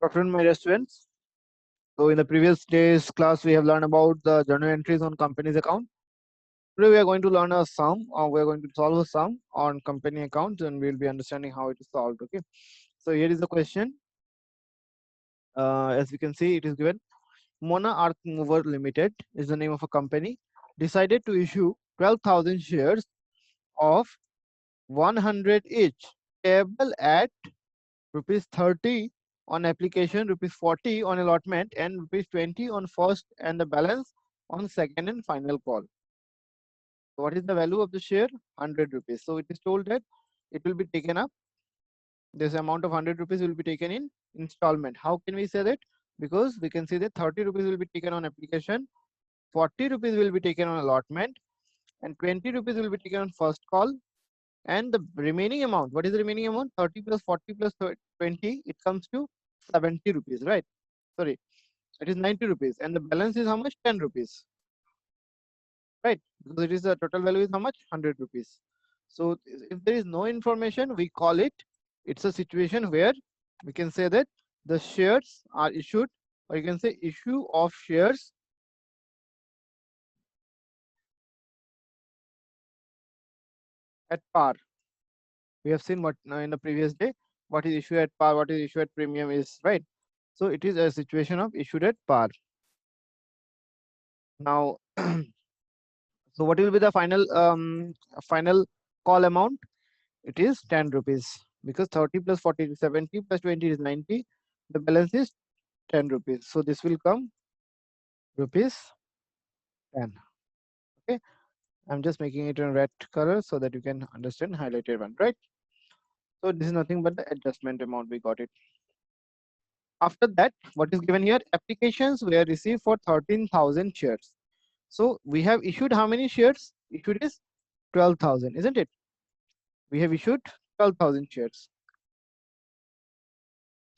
Good afternoon, my dear students. So in the previous day's class, we have learned about the journal entries on company's account. Today we are going to learn a sum, or we are going to solve a sum on company account, and we'll be understanding how it is solved. Okay. So here is the question. As we can see, it is given. Mona Earth Mover Limited is the name of a company. Decided to issue 12,000 shares of 100 each, payable at rupees 30 on application, rupees 40 on allotment, and rupees 20 on first, and the balance on second and final call. So what is the value of the share? 100 rupees. So it is told that it will be taken up. This amount of 100 rupees will be taken in installment. How can we say that? Because we can see that 30 rupees will be taken on application, 40 rupees will be taken on allotment, and 20 rupees will be taken on first call. And the remaining amount, what is the remaining amount? 30 plus 40 plus 20, it comes to 70 rupees, right? Sorry, it is 90 rupees, and the balance is how much? 10 rupees, right? Because it is the total value is how much? 100 rupees. So if there is no information, we call it, it's a situation where we can say that the shares are issued, or you can say issue of shares at par. We have seen what in the previous day, what is issued at par, what is issued at premium is, right? So it is a situation of issued at par. Now, so what will be the final call amount? It is 10 rupees, because 30 plus 40 is 70 plus 20 is 90. The balance is 10 rupees. So this will come rupees 10. Okay. I'm just making it in red color so that you can understand highlighted one, right? So this is nothing but the adjustment amount. We got it. After that, what is given here? Applications were received for 13,000 shares. So we have issued how many shares? Issued is 12,000, isn't it? We have issued 12,000 shares.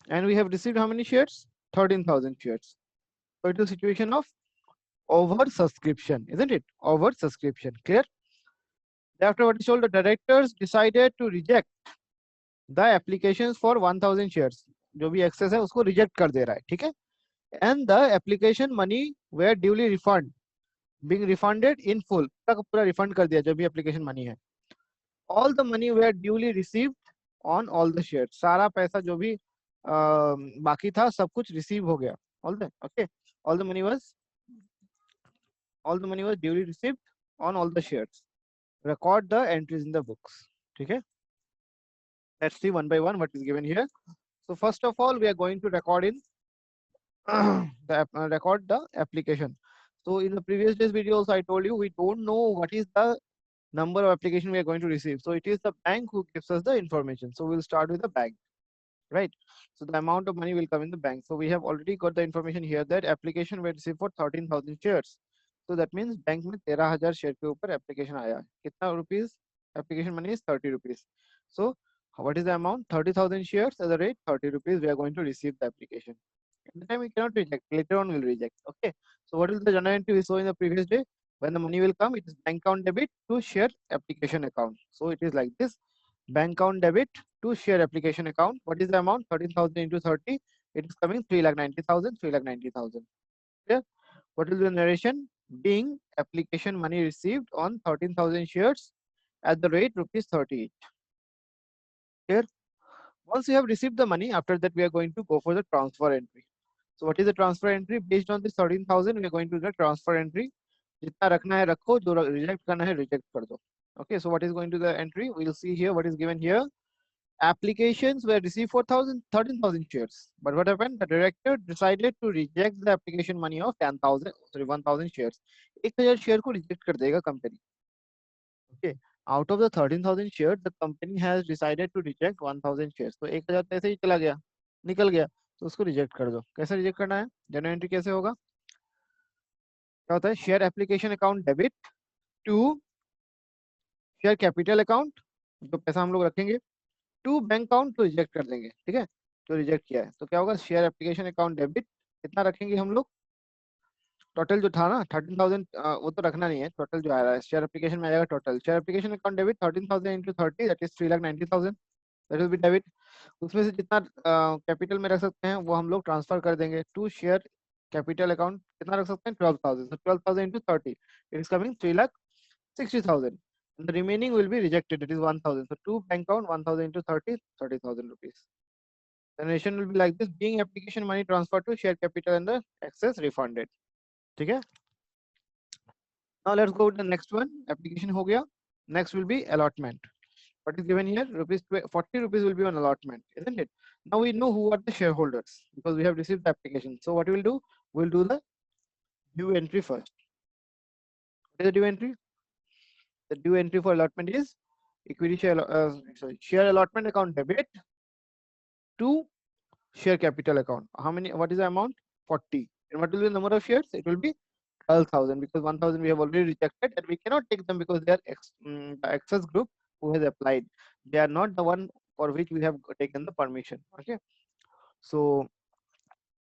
And we have received how many shares? 13,000 shares. So it is a situation of over subscription, isn't it? Over subscription. Clear? After what is told, the directors decided to reject the applications for 1,000 shares. जो भी excess है उसको reject कर दे रहा है, ठीक है? And the application money were duly being refunded in full. पूरा का पूरा refund कर दिया जो भी application money है. All the money were duly received on all the shares. सारा पैसा जो भी बाकी था सब कुछ receive हो गया. Okay. All the money was duly received on all the shares. Record the entries in the books. Okay. Let's see one by one what is given here. So first of all, we are going to record in record the application. So in the previous days videos, I told you we don't know what is the number of application we are going to receive. So it is the bank who gives us the information. So we'll start with the bank, right? So the amount of money will come in the bank. So we have already got the information here that application were received for 13,000 shares. So that means bank में 13,000 share के ऊपर application आया है. कितना rupees? Application money is 30 rupees. So what is the amount? 30,000 shares at the rate 30 rupees. We are going to receive the application. At the time we cannot reject. Later on we'll reject. Okay. So what is the journal entry we saw in the previous day? When the money will come, it is bank account debit to share application account. So it is like this: bank account debit to share application account. What is the amount? 13,000 into 30. It is coming 3,90,000. 3,90,000. Yeah. What is the narration? Being application money received on 13,000 shares at the rate rupees 30. Here, once you have received the money, after that we are going to go for the transfer entry. So what is the transfer entry? Based on this 13,000, we are going to do the transfer entry. जितना रखना है रखो, जो reject करना है reject कर दो. Okay, so what is going to the entry? We'll see here what is given here. Applications were received for 13,000 shares. But what happened? The director decided to reject the application money of 1,000 shares. 1,000 share को reject कर देगा company. Okay. Out of the 13,000 shares, the company has decided to reject 1,000 shares. तो 1,000 पैसे ही चला गया, निकल गया, तो उसको reject कर दो. कैसे reject करना है? Journal entry कैसे होगा? क्या होता है? Share application account debit to share capital account, जो पैसा हम लोग रखेंगे, to bank account तो reject कर देंगे, ठीक है? तो reject किया है, तो क्या होगा? Share application account debit कितना रखेंगे हम लोग? टोटल जो था ना 13,000, वो तो रखना नहीं है, टोटल जो आ रहा है शेयर एप्लीकेशन में आएगा total. Share application account debit 13,000 into 30, that is 3,90,000, that will be debit. उसमें से जितना कैपिटल में रख सकते हैं वो हम लोग ट्रांसफर कर देंगे टू शेयर कैपिटल अकाउंट। कितना रख सकते हैं 12,000, so 12,000 into 30 it is coming 3,60,000, and the remaining will be rejected, it is 1,000, so to bank account 1,000 into 30, 30,000 rupees. The narration will be like this: being application money transferred to share capital and the excess refunded. ठीक है? Now let's go to the next one. Application हो गया. Next will be allotment. What is given here? Rupees 40 rupees will be on allotment, isn't it? Now we know who are the shareholders because we have received the application. So what we will do? We'll do the due entry first. What is the due entry? The due entry for allotment is equity share, share allotment account debit to share capital account. How many? What is the amount? 40. And what will be the number of shares? It will be 12,000 because 1,000 we have already rejected and we cannot take them because they are the access group who has applied. They are not the one for which we have taken the permission. Okay. So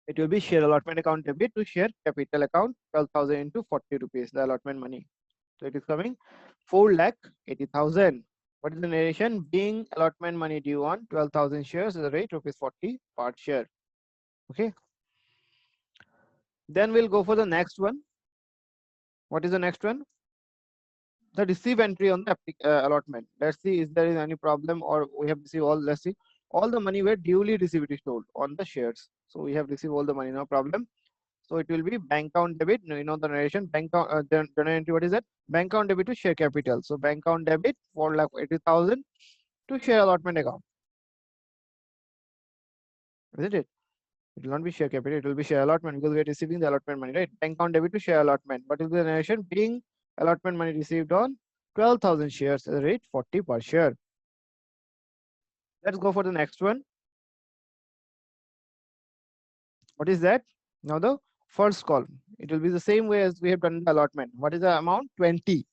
it will be share allotment account debit to share capital account 12,000 into 40 rupees, the allotment money. So it is coming 4,80,000. What is the narration? Being allotment money due on 12,000 shares at the rate rupees 40 per share. Okay. Then we'll go for the next one. What is the next one? The receive entry on the allotment. Let's see if there is any problem or we have received all. Let's see. All the money were duly received, it is told on the shares. So we have received all the money, no problem. So it will be bank account debit. You know the narration. Bank account journal entry. What is that? Bank account debit to share capital. So bank account debit 4,80,000 to share allotment account. Isn't it? It will not be share capital. It will be share allotment because we are receiving the allotment money, right? Bank account debit to share allotment. What is the narration? Being allotment money received on 12,000 shares at the rate 40 per share. Let's go for the next one. What is that? Now the first column. It will be the same way as we have done the allotment. What is the amount? 20.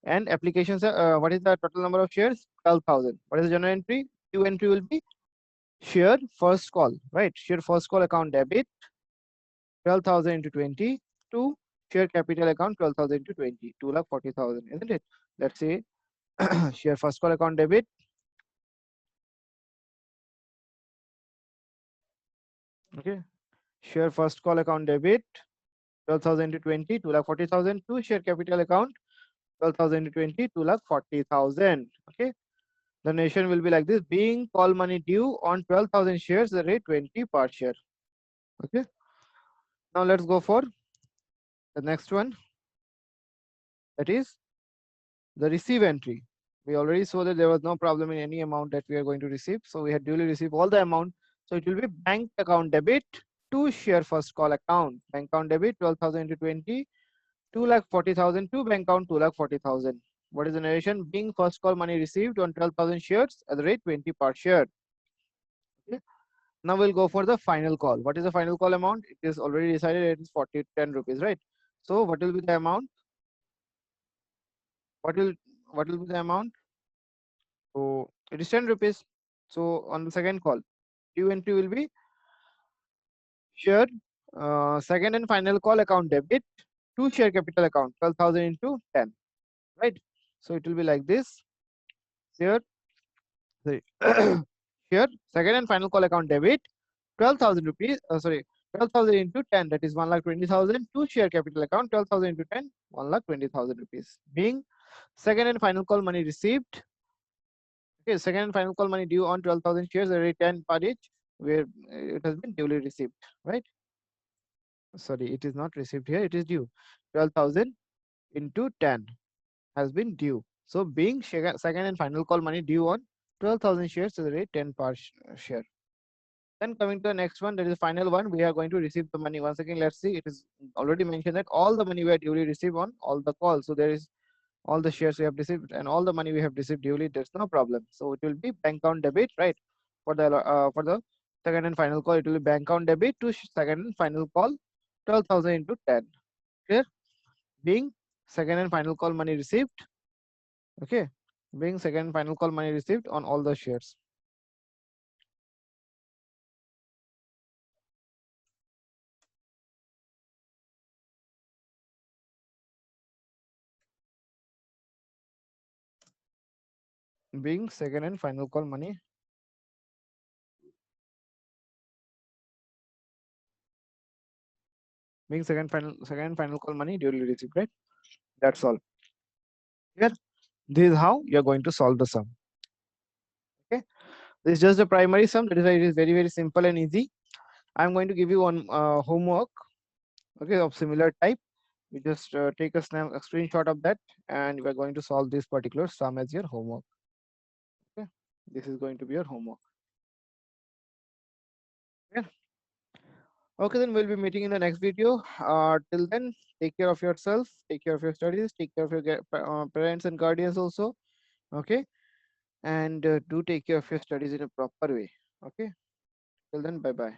And applications, what is the total number of shares? 12,000. What is the journal entry? Due entry will be share first call, right? Share first call account debit 12,000 into 20 to share capital account 12,000 into 20, 2,40,000, isn't it? Let's say share first call account debit. Okay. Share first call account debit 12,000 into 20, 2,40,000 to share capital account 12,000 into 20, 2,40,000. Okay. The nation will be like this: being call money due on 12,000 shares, the rate 20 per share. Okay. Now let's go for the next one. That is the receive entry. We already saw that there was no problem in any amount that we are going to receive. So we had duly received all the amount. So it will be bank account debit to share first call account. Bank account debit 12,000 into 20, 2,40,000 to bank account 2,40,000. What is the narration? Being first call money received on 12,000 shares at the rate 20 per share. Okay. Now we'll go for the final call. What is the final call amount? It is already decided, it is 10 rupees, right? So what will be the amount? What will be the amount? So it is 10 rupees. So on the second call, due entry will be share second and final call account debit to share capital account 12,000 into 10, right? So it will be like this. Here, sorry, here second and final call account debit 12,000 rupees. Sorry, 12,000 into 10, that is 1,20,000 to share capital account 12,000 into 10, 1,20,000 rupees. Being second and final call money received. Okay, second and final call money due on 12,000 shares at rate 10 per each, where it has been duly received, right? Sorry, it is not received here, it is due. 12,000 into 10 has been due. So being second and final call money due on 12,000 shares at the rate 10 per share. Then coming to the next one, that is the final one, we are going to receive the money. Once again, let's see, it is already mentioned that all the money we are duly received on all the calls. So there is all the shares we have received and all the money we have received duly, there's no problem. So it will be bank account debit, right? For the second and final call, it will be bank account debit to second and final call 12,000 into 10. Clear? Being second and final call money received. Okay. Being second and final call money received on all the shares. Being second and final call money Being second final call money duly received, right? That's all. Here, this is how you're going to solve the sum. Okay, this is just the primary sum. That is why it is very simple and easy. I'm going to give you one homework, okay, of similar type. You just take a screenshot of that, and we are going to solve this particular sum as your homework. Okay, this is going to be your homework. Okay. Okay, then we'll be meeting in the next video. Till then, take care of yourself, take care of your studies, take care of your parents and guardians also. Okay, and do take care of your studies in a proper way. Okay, till then, bye bye.